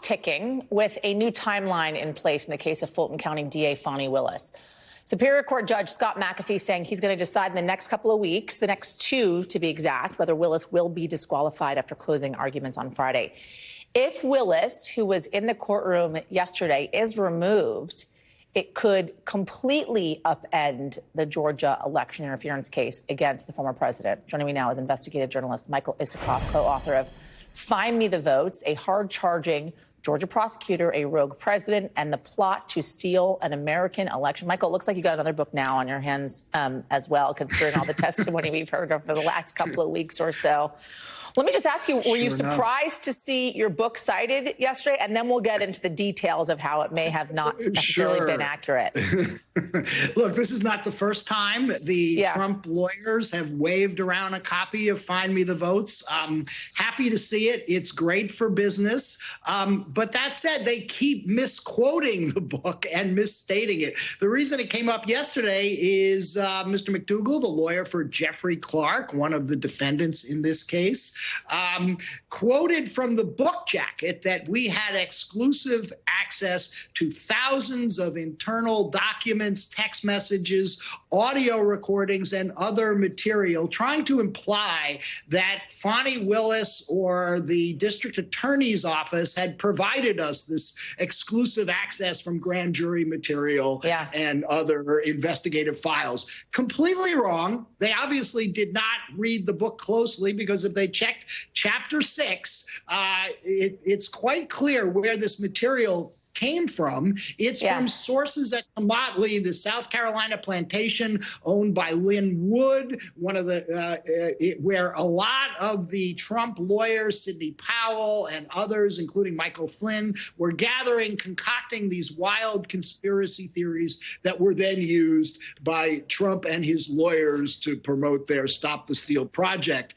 ticking with a new timeline in place in the case of Fulton County DA Fani Willis. Superior Court Judge Scott McAfee saying he's going to decide in the next couple of weeks, the next 2 to be exact, whether Willis will be disqualified after closing arguments on Friday. If Willis, who was in the courtroom yesterday, is removed, it could completely upend the Georgia election interference case against the former president. Joining me now is investigative journalist Michael Isikoff, co-author of Find Me the Votes, a hard-charging Georgia prosecutor, a rogue president, and the plot to steal an American election. Michael, it looks like you got another book now on your hands as well, considering all the testimony we've heard over the last couple of weeks or so. Let me just ask you, were you surprised to see your book cited yesterday? And then we'll get into the details of how it may have not necessarily been accurate. Look, this is not the first time the Trump lawyers have waved around a copy of Find Me the Votes. Happy to see it. It's great for business. But that said, they keep misquoting the book and misstating it. The reason it came up yesterday is Mr. McDougal, the lawyer for Jeffrey Clark, one of the defendants in this case, quoted from the book jacket that we had exclusive access to thousands of internal documents, text messages, audio recordings, and other material, trying to imply that Fani Willis or the district attorney's office had provided us this exclusive access from grand jury material and other investigative files. Completely wrong. They obviously did not read the book closely, because if they checked Chapter 6, it's quite clear where this material came from. It's from sources at Motley, the South Carolina plantation owned by Lynn Wood, one of the where a lot of the Trump lawyers, Sidney Powell and others, including Michael Flynn, were gathering, concocting these wild conspiracy theories that were then used by Trump and his lawyers to promote their Stop the Steal project.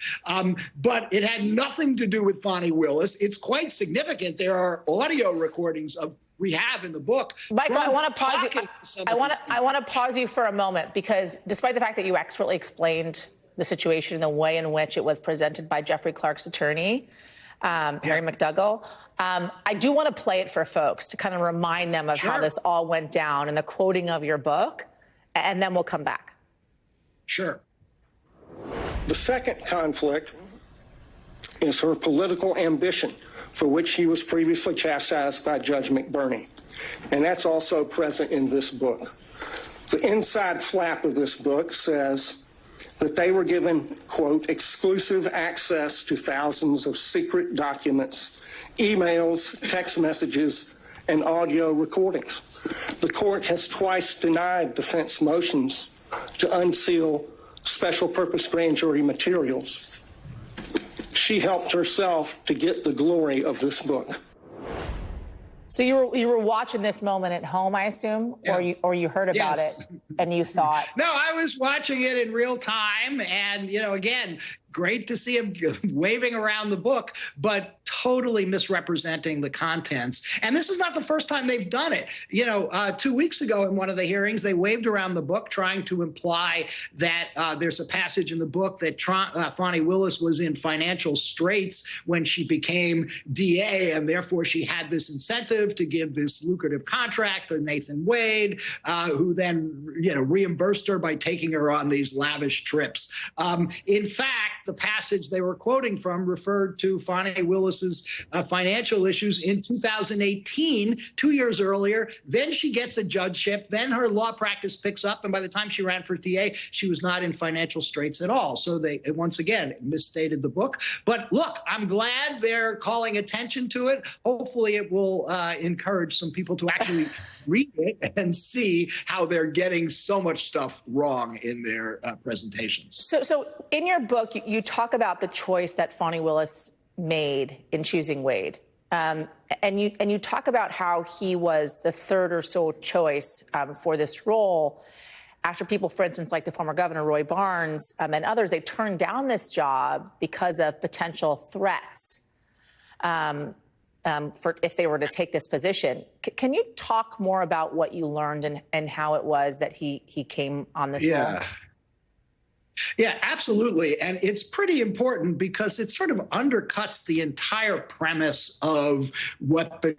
But it had nothing to do with Fani Willis. It's quite significant. There are audio recordings of we have in the book. Michael, I want to pause you. I want to pause you for a moment, because despite the fact that you expertly explained the situation in the way in which it was presented by Jeffrey Clark's attorney, Harry McDougal, I do want to play it for folks to kind of remind them of how this all went down and the quoting of your book, and then we'll come back. Sure. The second conflict is her political ambition, for which she was previously chastised by Judge McBurney. And that's also present in this book. The inside flap of this book says that they were given, quote, exclusive access to thousands of secret documents, emails, text messages, and audio recordings. The court has twice denied defense motions to unseal special purpose grand jury materials. She helped herself to get the glory of this book. So you were watching this moment at home, I assume, or you heard about it and you thought? No, I was watching it in real time, and again, great to see him waving around the book, but totally misrepresenting the contents. And this is not the first time they've done it. 2 weeks ago in one of the hearings, they waved around the book, trying to imply that there's a passage in the book that Fani Willis was in financial straits when she became DA, and therefore she had this incentive to give this lucrative contract to Nathan Wade, who then, reimbursed her by taking her on these lavish trips. In fact, the passage they were quoting from referred to Fani Willis's financial issues in 2018, 2 years earlier. Then she gets a judgeship. Then her law practice picks up. And by the time she ran for DA, she was not in financial straits at all. So they, once again, misstated the book. But look, I'm glad they're calling attention to it. Hopefully it will encourage some people to actually read it and see how they're getting so much stuff wrong in their presentations. So in your book, you talk about the choice that Fani Willis made in choosing Wade. And you talk about how he was the third or so choice for this role after people, for instance, like the former governor, Roy Barnes, and others, they turned down this job because of potential threats for if they were to take this position. Can you talk more about what you learned and how it was that he came on this role? Yeah, absolutely. And it's pretty important because it sort of undercuts the entire premise of what the